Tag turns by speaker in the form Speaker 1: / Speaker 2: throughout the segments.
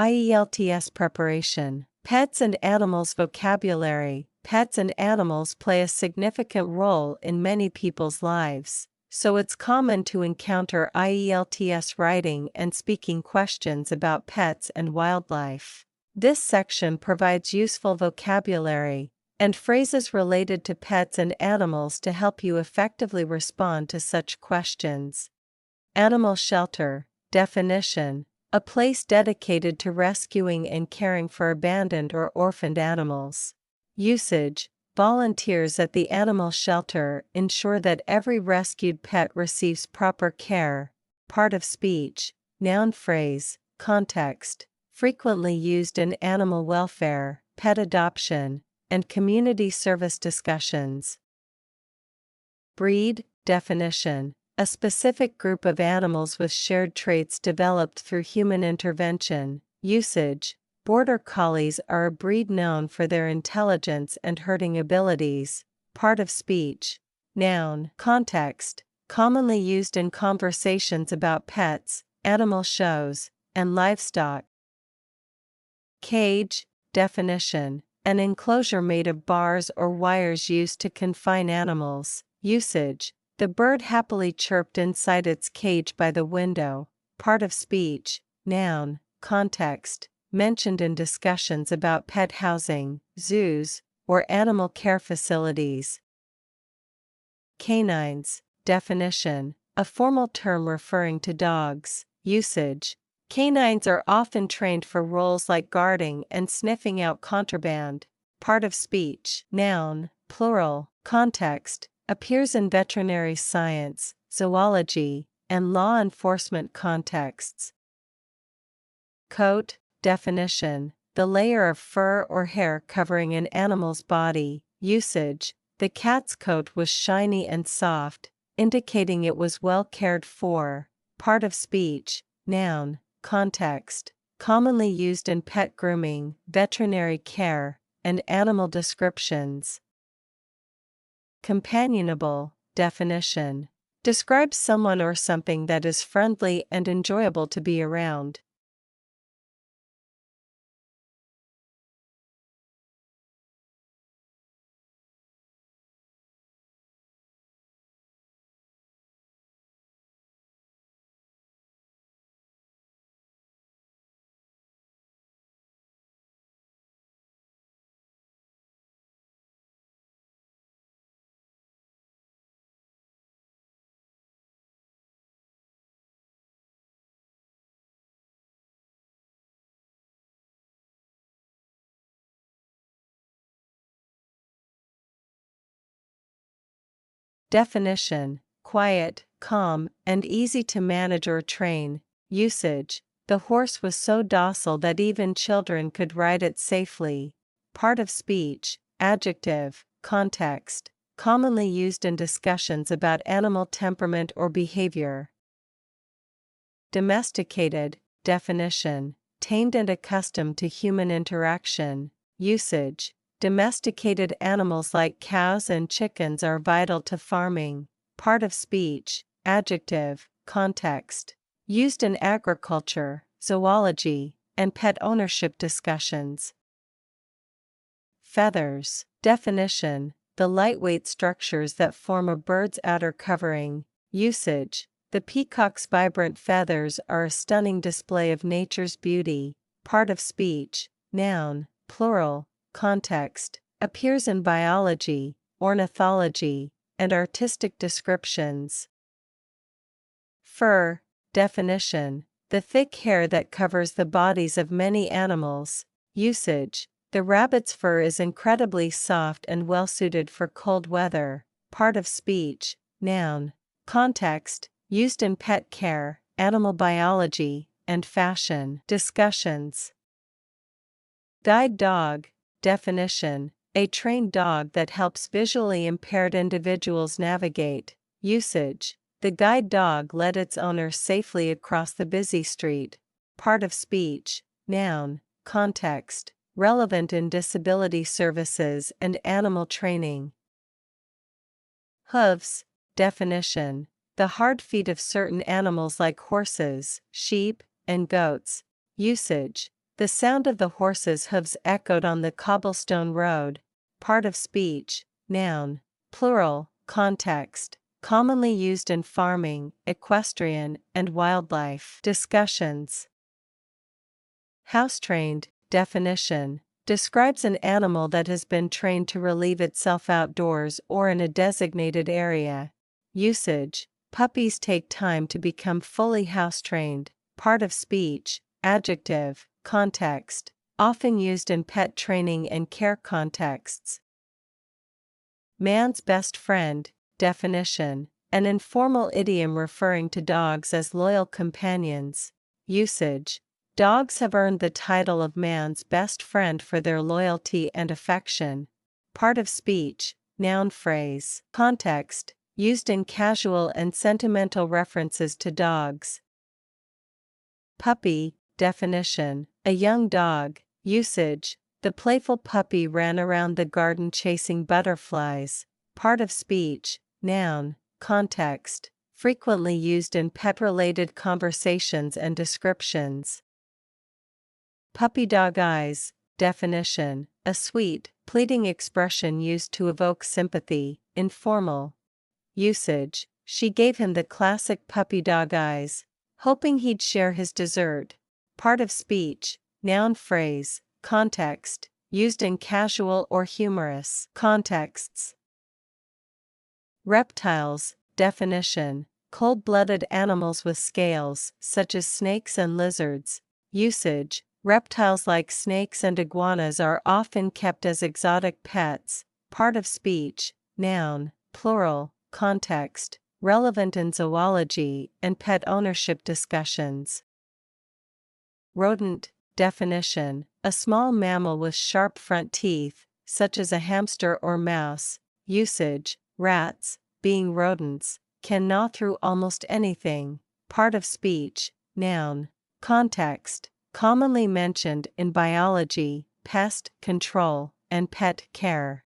Speaker 1: IELTS preparation. Pets and animals vocabulary. Pets and animals play a significant role in many people's lives, so it's common to encounter IELTS writing and speaking questions about pets and wildlife. This section provides useful vocabulary and phrases related to pets and animals to help you effectively respond to such questions. Animal shelter. Definition: a place dedicated to rescuing and caring for abandoned or orphaned animals. Usage: volunteers at the animal shelter ensure that every rescued pet receives proper care. Part of speech. Noun phrase. Context: frequently used in animal welfare, pet adoption, and community service discussions. Breed. Definition: a specific group of animals with shared traits developed through human intervention. Usage: Border Collies are a breed known for their intelligence and herding abilities. Part of speech. Noun. Context: commonly used in conversations about pets, animal shows, and livestock. Cage. Definition: an enclosure made of bars or wires used to confine animals. Usage: the bird happily chirped inside its cage by the window. Part of speech. Noun. Context: mentioned in discussions about pet housing, zoos, or animal care facilities. Canines. Definition: a formal term referring to dogs. Usage: canines are often trained for roles like guarding and sniffing out contraband. Part of speech. Noun. Plural. Context: appears in veterinary science, zoology, and law enforcement contexts. Coat. Definition: the layer of fur or hair covering an animal's body. Usage: the cat's coat was shiny and soft, indicating it was well cared for. Part of speech. Noun. Context: commonly used in pet grooming, veterinary care, and animal descriptions. Companionable. Definition: describes someone or something that is friendly and enjoyable to be around. Definition: quiet, calm, and easy to manage or train. Usage: the horse was so docile that even children could ride it safely. Part of speech. Adjective. Context: commonly used in discussions about animal temperament or behavior. Domesticated. Definition: tamed and accustomed to human interaction. Usage: domesticated animals like cows and chickens are vital to farming. Part of speech. Adjective. Context: used in agriculture, zoology, and pet ownership discussions. Feathers. Definition: the lightweight structures that form a bird's outer covering. Usage: the peacock's vibrant feathers are a stunning display of nature's beauty. Part of speech. Noun. Plural. Context: appears in biology, ornithology, and artistic descriptions. Fur. Definition: the thick hair that covers the bodies of many animals. Usage: the rabbit's fur is incredibly soft and well suited for cold weather. Part of speech. Noun. Context: used in pet care, animal biology, and fashion discussions. Guide dog. Definition: a trained dog that helps visually impaired individuals navigate. Usage: the guide dog led its owner safely across the busy street. Part of speech. Noun. Context: relevant in disability services and animal training. Hooves. Definition: the hard feet of certain animals like horses, sheep, and goats. Usage: The sound of the horse's hooves echoed on the cobblestone road. Part of speech, noun, plural, context, commonly used in farming, equestrian, and wildlife discussions. House-trained, definition, describes an animal that has been trained to relieve itself outdoors or in a designated area. Usage, puppies take time to become fully house-trained. Part of speech, adjective, context, often used in pet training and care contexts. Man's best friend, definition, an informal idiom referring to dogs as loyal companions. Usage, dogs have earned the title of man's best friend for their loyalty and affection. Part of speech, noun phrase, context, used in casual and sentimental references to dogs. Puppy, definition, a young dog. Usage, the playful puppy ran around the garden chasing butterflies. Part of speech, noun, context, frequently used in pet-related conversations and descriptions. Puppy dog eyes, definition, a sweet, pleading expression used to evoke sympathy, informal. Usage, she gave him the classic puppy dog eyes, hoping he'd share his dessert. Part of speech, noun phrase, context, used in casual or humorous contexts. Reptiles, definition, cold-blooded animals with scales, such as snakes and lizards. Usage, reptiles like snakes and iguanas are often kept as exotic pets. Part of speech, noun, plural, context, relevant in zoology and pet ownership discussions. Rodent, definition, a small mammal with sharp front teeth, such as a hamster or mouse. Usage, rats, being rodents, can gnaw through almost anything. Part of speech, noun, context, commonly mentioned in biology, pest control, and pet care.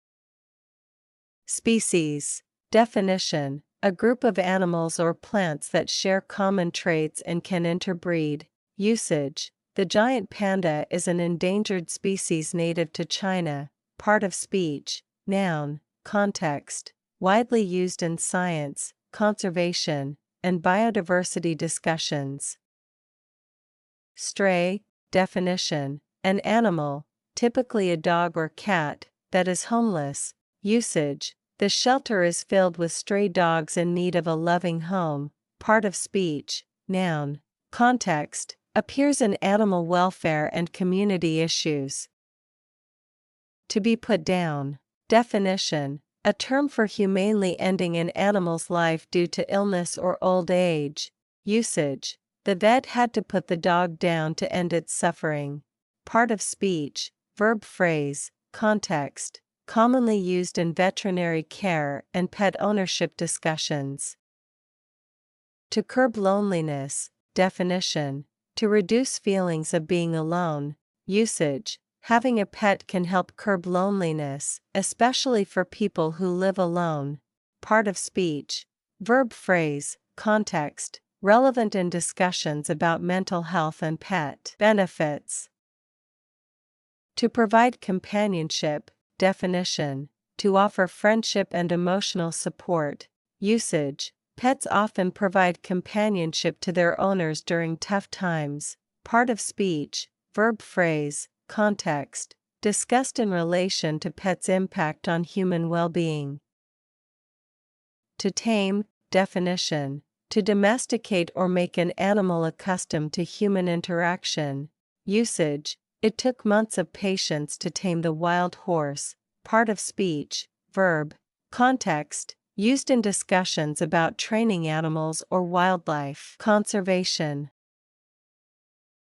Speaker 1: Species, definition, a group of animals or plants that share common traits and can interbreed. Usage, the giant panda is an endangered species native to China. Part of speech, noun, context, widely used in science, conservation, and biodiversity discussions. Stray, definition, an animal, typically a dog or cat, that is homeless. Usage, the shelter is filled with stray dogs in need of a loving home. Part of speech, noun, context, appears in animal welfare and community issues. To be put down, definition, a term for humanely ending an animal's life due to illness or old age. Usage, the vet had to put the dog down to end its suffering. Part of speech, verb phrase, context, commonly used in veterinary care and pet ownership discussions. To curb loneliness, definition, to reduce feelings of being alone. Usage, having a pet can help curb loneliness, especially for people who live alone. Part of speech, verb phrase, context, relevant in discussions about mental health and pet benefits. To provide companionship, definition, to offer friendship and emotional support. Usage, pets often provide companionship to their owners during tough times. Part of speech, verb phrase, context, discussed in relation to pets' impact on human well-being. To tame, definition, to domesticate or make an animal accustomed to human interaction. Usage, it took months of patience to tame the wild horse. Part of speech, verb, context, used in discussions about training animals or wildlife conservation.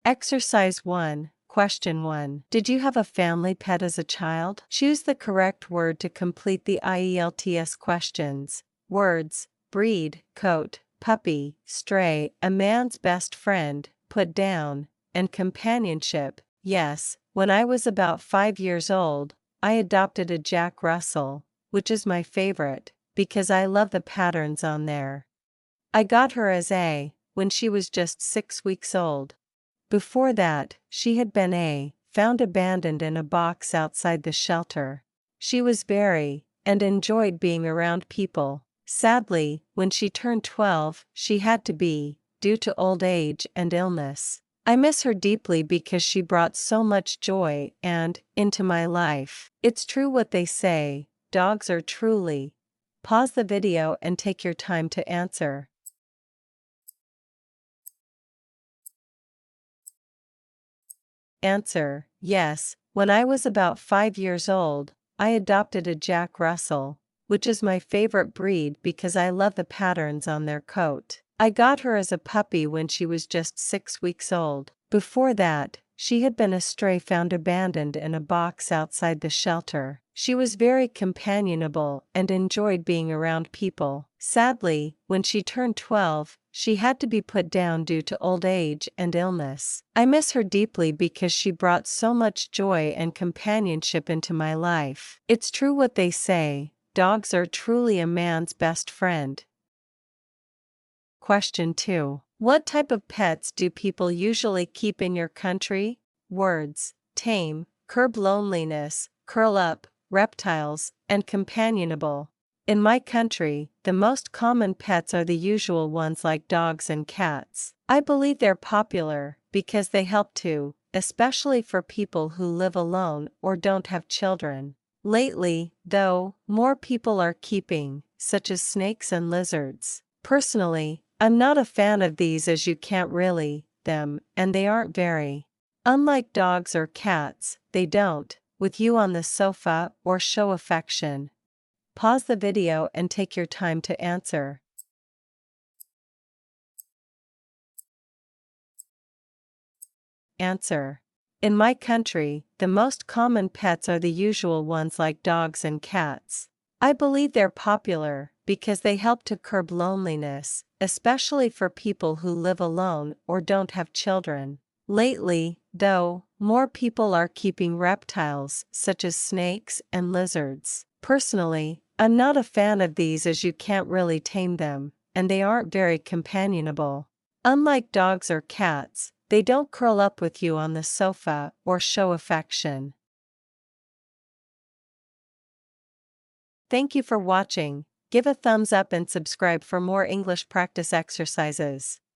Speaker 1: Exercise 1, Question 1. Did you have a family pet as a child? Choose the correct word to complete the IELTS questions. Words, breed, coat, puppy, stray, a man's best friend, put down, and companionship. Yes, when I was about 5 years old, I adopted a Jack Russell, which is my favorite, because I love the patterns on there. I got her as when she was just 6 weeks old. Before that, she had been found abandoned in a box outside the shelter. She was very, and enjoyed being around people. Sadly, when she turned 12, she had to be, due to old age and illness. I miss her deeply because she brought so much joy and, into my life. It's true what they say, dogs are truly. Pause the video and take your time to answer. Answer: yes, when I was about 5 years old, I adopted a Jack Russell, which is my favorite breed because I love the patterns on their coat. I got her as a puppy when she was just 6 weeks old. Before that, she had been a stray found abandoned in a box outside the shelter. She was very companionable and enjoyed being around people. Sadly, when she turned 12, she had to be put down due to old age and illness. I miss her deeply because she brought so much joy and companionship into my life. It's true what they say, dogs are truly a man's best friend. Question 2. What type of pets do people usually keep in your country? Words: tame, curb loneliness, curl up, reptiles, and companionable. In my country, the most common pets are the usual ones like dogs and cats. I believe they're popular because they help to, especially for people who live alone or don't have children. Lately, though, more people are keeping, such as snakes and lizards. Personally, I'm not a fan of these as you can't really, them, and they aren't very. Unlike dogs or cats, they don't, with you on the sofa or show affection. Pause the video and take your time to answer. Answer: in my country, the most common pets are the usual ones like dogs and cats. I believe they're popular because they help to curb loneliness, especially for people who live alone or don't have children. Lately, though, more people are keeping reptiles such as snakes and lizards. Personally, I'm not a fan of these as you can't really tame them, and they aren't very companionable. Unlike dogs or cats, they don't curl up with you on the sofa or show affection. Thank you for watching. Give a thumbs up and subscribe for more English practice exercises.